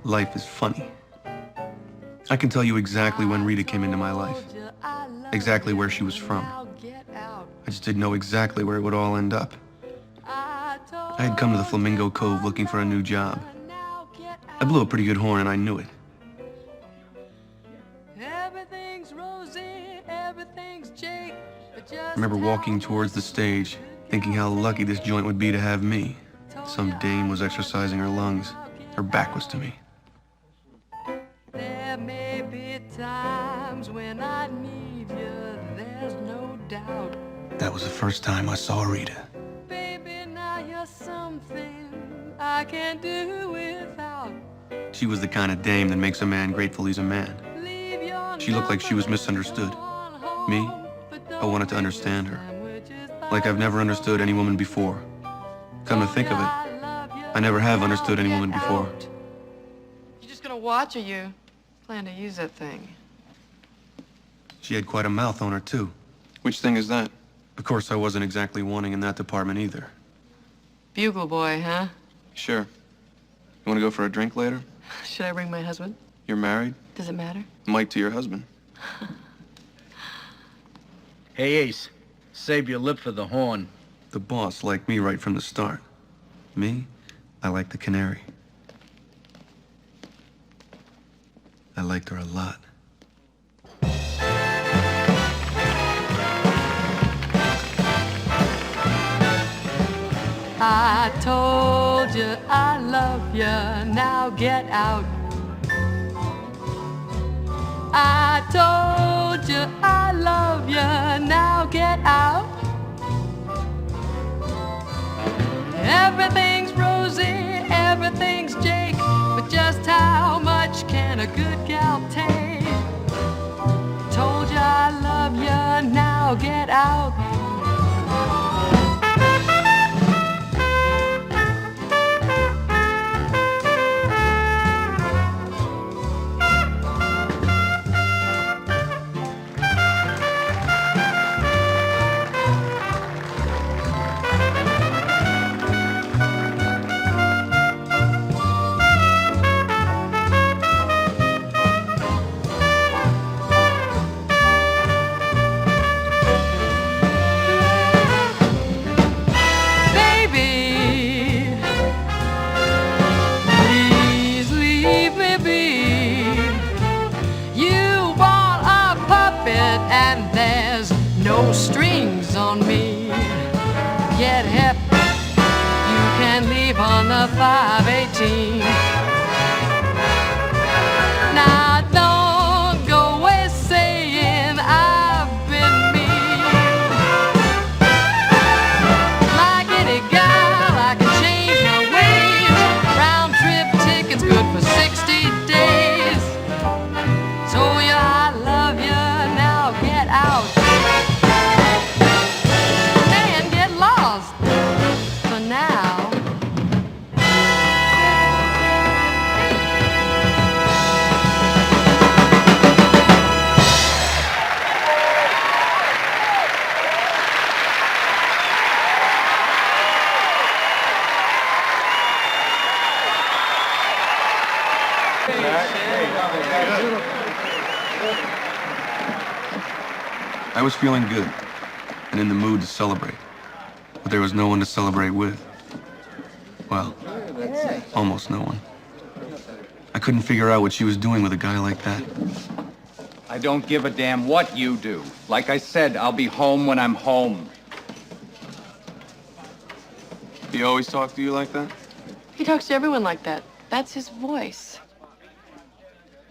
Life is funny. I can tell you exactly when Rita came into my life, exactly where she was from. I just didn't know exactly where it would all end up. I had come to the Flamingo Cove looking for a new job. I blew a pretty good horn and I knew it. I remember walking towards the stage, thinking how lucky this joint would be to have me. Some dame was exercising her lungs. Her back was to me. There may be times when I need you, there's no doubt. That was the first time I saw Rita. Baby, now you're something I can't do without. She was the kind of dame that makes a man grateful he's a man. She looked like she was misunderstood. Me, I wanted to understand her. Like I've never understood any woman before. Come to think of it, I never have understood any woman before. You just gonna watch, or you plan to use that thing? She had quite a mouth on her, too. Which thing is that? Of course, I wasn't exactly wanting in that department either. Bugle boy, huh? Sure. You want to go for a drink later? Should I bring my husband? You're married? Does it matter? Might to your husband. Hey, Ace, save your lip for the horn. The boss liked me right from the start. Me, I liked the canary. I liked her a lot. I told you I love you, now get out. I told you I love you, now get out. Everything's rosy, everything's Jake, but just how much can a good gal take? Told you I love you, now get out. And there's no strings on me. Get hip, you can leave on the 518. Now don't go away saying I've been mean. Like any gal, I can change my ways. Round trip tickets good for 60 days. So yeah, I love you. Get out and get lost for now. I was feeling good and in the mood to celebrate, but there was no one to celebrate with. Well, almost no one. I couldn't figure out what she was doing with a guy like that. I don't give a damn what you do. Like I said, I'll be home when I'm home. He always talk to you like that? He talks to everyone like that. That's his voice.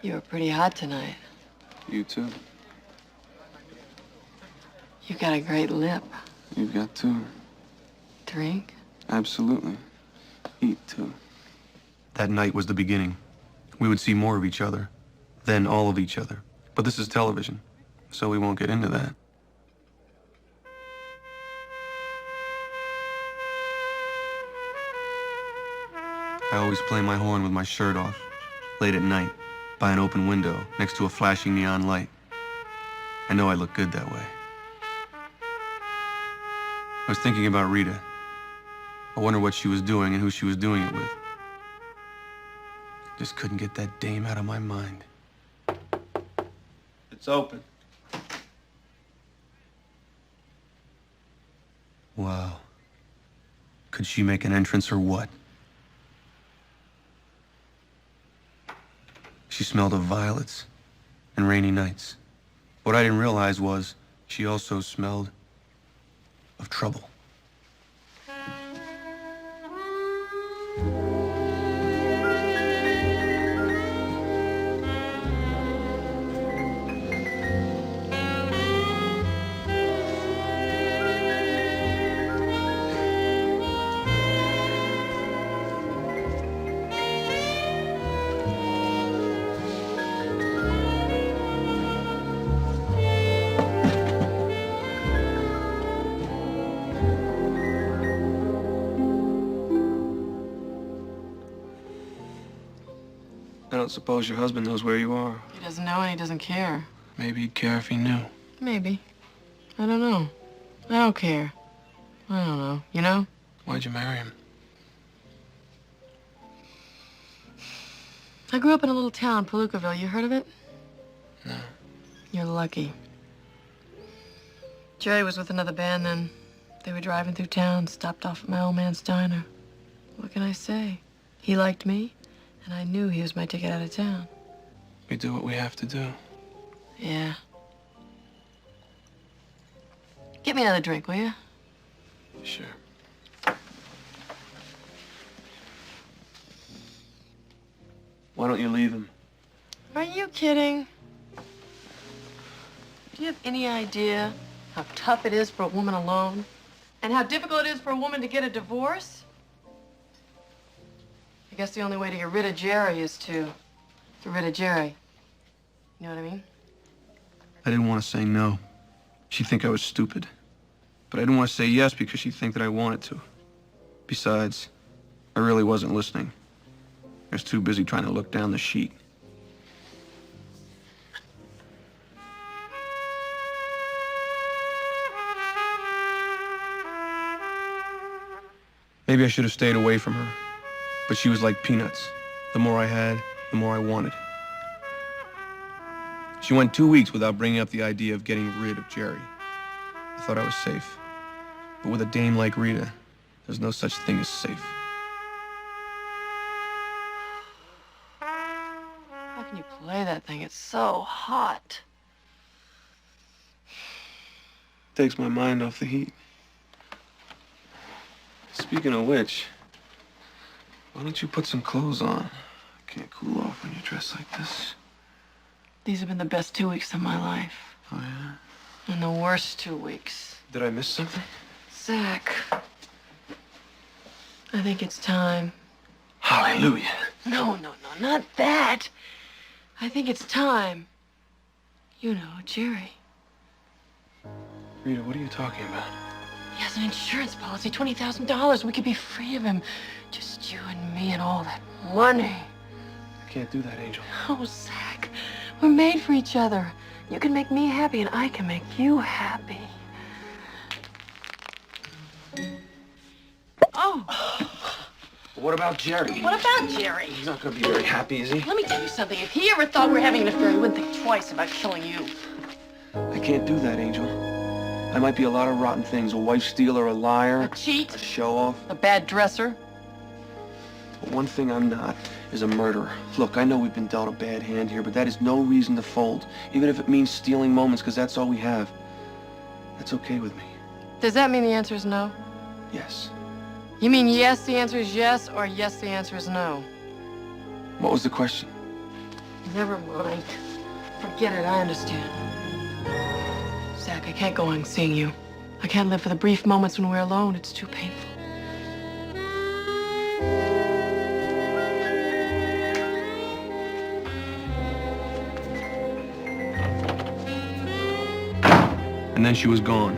You were pretty hot tonight. You too. You've got a great lip. You've got two. Drink? Absolutely. Eat too. That night was the beginning. We would see more of each other, then all of each other. But this is television, so we won't get into that. I always play my horn with my shirt off, late at night, by an open window, next to a flashing neon light. I know I look good that way. I was thinking about Rita. I wonder what she was doing and who she was doing it with. Just couldn't get that dame out of my mind. It's open. Wow. Could she make an entrance or what? She smelled of violets and rainy nights. What I didn't realize was she also smelled of trouble. I don't suppose your husband knows where you are. He doesn't know and he doesn't care. Maybe he'd care if he knew. Maybe. I don't know. I don't care. I don't know. You know? Why'd you marry him? I grew up in a little town, Palookaville. You heard of it? No. You're lucky. Jerry was with another band then. They were driving through town, stopped off at my old man's diner. What can I say? He liked me, and I knew he was my ticket out of town. We do what we have to do. Yeah. Get me another drink, will you? Sure. Why don't you leave him? Are you kidding? Do you have any idea how tough it is for a woman alone? And how difficult it is for a woman to get a divorce? I guess the only way to get rid of Jerry is to get rid of Jerry. You know what I mean? I didn't want to say no. She'd think I was stupid. But I didn't want to say yes because she'd think that I wanted to. Besides, I really wasn't listening. I was too busy trying to look down the sheet. Maybe I should have stayed away from her. But she was like peanuts. The more I had, the more I wanted. She went 2 weeks without bringing up the idea of getting rid of Jerry. I thought I was safe. But with a dame like Rita, there's no such thing as safe. How can you play that thing? It's so hot. Takes my mind off the heat. Speaking of which, why don't you put some clothes on? I can't cool off when you dress like this. These have been the best 2 weeks of my life. Oh, yeah? And the worst 2 weeks. Did I miss something? Zach, I think it's time. Hallelujah. No, not that. I think it's time. You know, Jerry. Rita, what are you talking about? He has an insurance policy, $20,000. We could be free of him. Just you and me and all that money. I can't do that, Angel. Oh, Zach, we're made for each other. You can make me happy and I can make you happy. Oh, What about Jerry? what about Jerry? He's not gonna be very happy, is he? Let me tell you something. If he ever thought we were having an affair, he wouldn't think twice about killing you. I can't do that, Angel. I might be a lot of rotten things. A wife stealer, a liar, A cheat, a show-off. a bad dresser. But one thing I'm not is a murderer. Look, I know we've been dealt a bad hand here, but that is no reason to fold. Even if it means stealing moments, because that's all we have. That's okay with me. Does that mean the answer is no? Yes. You mean yes, the answer is yes, or yes, the answer is no? What was the question? Never mind. Forget it, I understand. Zach, I can't go on seeing you. I can't live for the brief moments when we're alone. It's too painful. And then she was gone.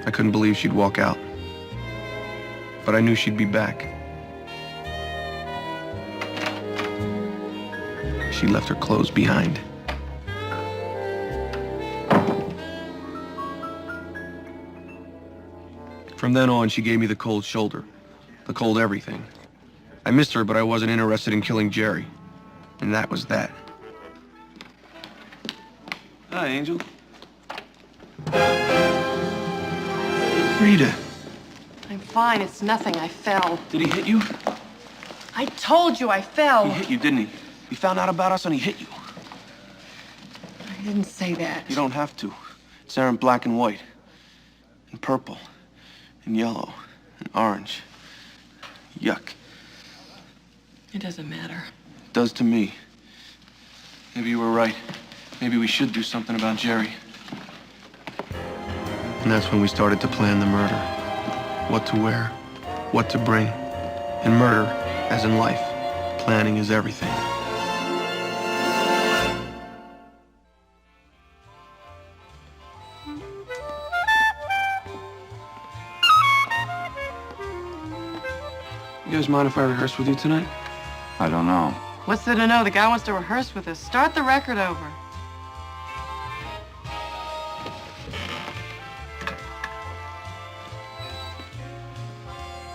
I couldn't believe she'd walk out. But I knew she'd be back. She left her clothes behind. From then on, she gave me the cold shoulder, the cold everything. I missed her, but I wasn't interested in killing Jerry. And that was that. Hi, Angel. Rita. I'm fine. It's nothing. I fell. Did he hit you? I told you I fell. He hit you, didn't he? He found out about us and he hit you. I didn't say that. You don't have to. It's there in black and white. And purple. And yellow. And orange. Yuck. It doesn't matter. It does to me. Maybe you were right. Maybe we should do something about Jerry. And that's when we started to plan the murder. What to wear, what to bring. And murder, as in life, planning is everything. You guys mind if I rehearse with you tonight? I don't know. What's there to know? The guy wants to rehearse with us. Start the record over.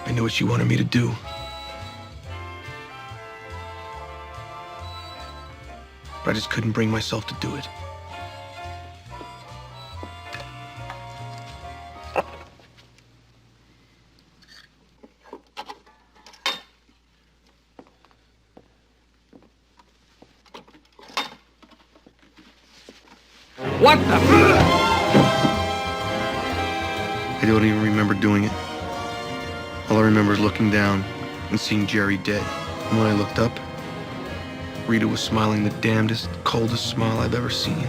I knew what she wanted me to do. But I just couldn't bring myself to do it. What the? I don't even remember doing it. All I remember is looking down and seeing Jerry dead. And when I looked up, Rita was smiling the damnedest, coldest smile I've ever seen.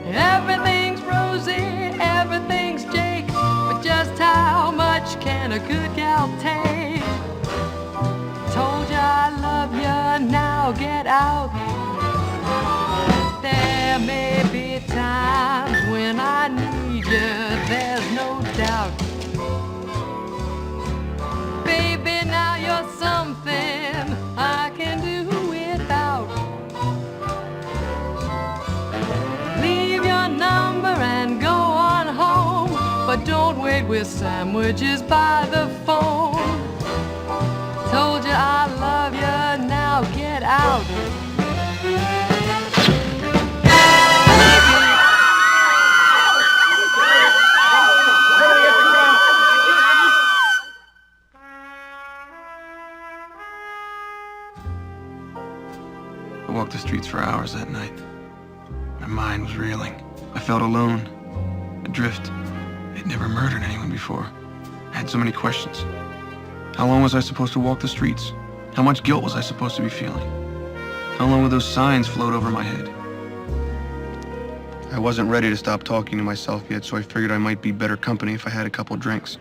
Everything's rosy, everything's Jake, but just how much can a good gal take? Told ya I love ya, now get out. There may be times when I need ya, there's no doubt. Baby, now you're something I can do without. Leave your number and go on home, but don't wait with sandwiches by the phone. Told you I love you, now get out. I walked the streets for hours that night. My mind was reeling. I felt alone, adrift. I'd never murdered anyone before. I had so many questions. How long was I supposed to walk the streets? How much guilt was I supposed to be feeling? How long would those signs float over my head? I wasn't ready to stop talking to myself yet, so I figured I might be better company if I had a couple drinks.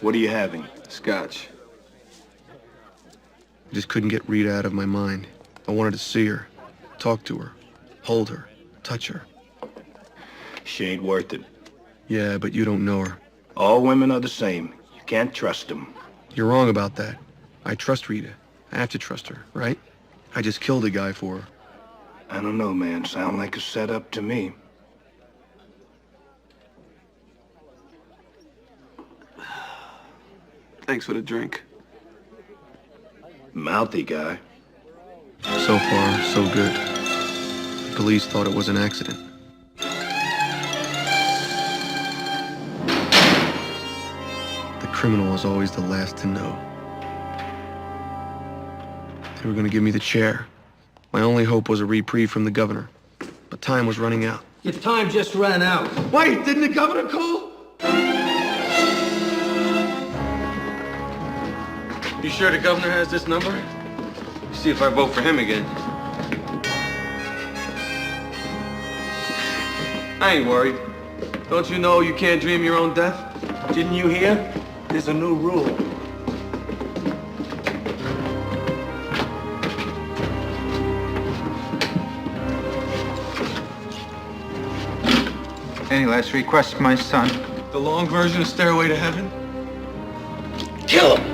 What are you having? Scotch. I just couldn't get Rita out of my mind. I wanted to see her, talk to her, hold her, touch her. She ain't worth it. Yeah, but you don't know her. All women are the same. You can't trust them. You're wrong about that. I trust Rita. I have to trust her, right? I just killed a guy for her. I don't know, man. Sound like a setup to me. Thanks for the drink. Mouthy guy. So far, so good. The police thought it was an accident. The criminal is always the last to know. They were going to give me the chair. My only hope was a reprieve from the governor. But time was running out. Your time just ran out. Wait, didn't the governor call? You sure the governor has this number? See if I vote for him again. I ain't worried. Don't you know you can't dream your own death? Didn't you hear? There's a new rule. Any last requests, my son? The long version of Stairway to Heaven? Kill him!